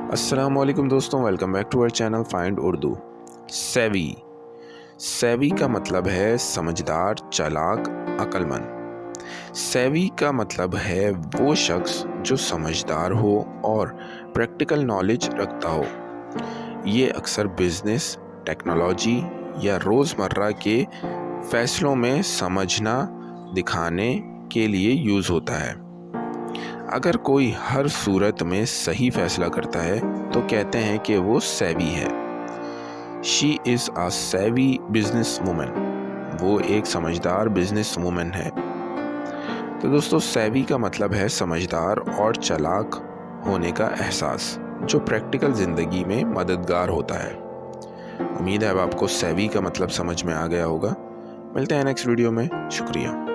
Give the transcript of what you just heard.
अस्सलाम वालेकुम दोस्तों, welcome back to our channel find Urdu. सेवी सेवी का मतलब है समझदार, चालाक, अक्लमंद। सेवी का मतलब है वो शख्स जो समझदार हो और प्रैक्टिकल नॉलेज रखता हो। ये अक्सर बिजनेस, टेक्नोलॉजी या रोज़मर्रा के फैसलों में समझना दिखाने के लिए यूज़ होता है। अगर कोई हर सूरत में सही फैसला करता है तो कहते हैं कि वो सेवी है। शी इज़ अ सेवी बिजनेस वूमन। वो एक समझदार बिजनेस वूमन है। तो दोस्तों, सेवी का मतलब है समझदार और चालाक होने का एहसास, जो प्रैक्टिकल ज़िंदगी में मददगार होता है। उम्मीद है अब आपको सेवी का मतलब समझ में आ गया होगा। मिलते हैं नेक्स्ट वीडियो में। शुक्रिया।